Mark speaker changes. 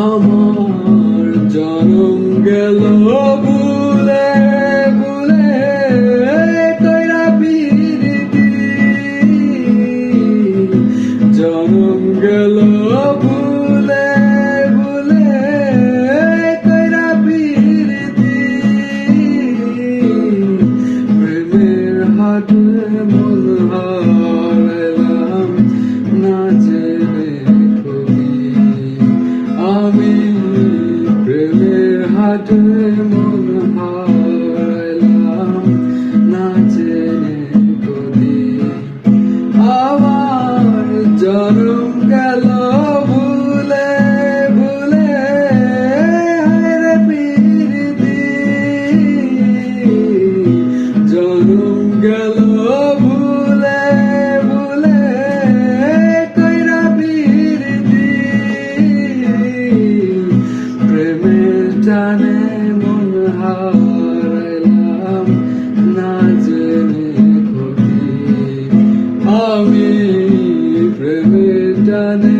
Speaker 1: আমার জনম গেল ভুলে ভুলে কইরা পিরিতি জনম গেল ভুলে ভুলে কইরা পিরিতি প্রেমের হাটে মন হারাইলাম না জেনে আমি প্রেমের হাটে মন হারাইলাম না জেনে করি আমার জনম গেল ভুলে ভুলে হায়রে পিরিতি জনম গেল ভুলে ভুলে কইরা পিরিতি প্রেমের টানে মন হারাইলাম না জেনে ক্ষতি আমি প্রেমের টানে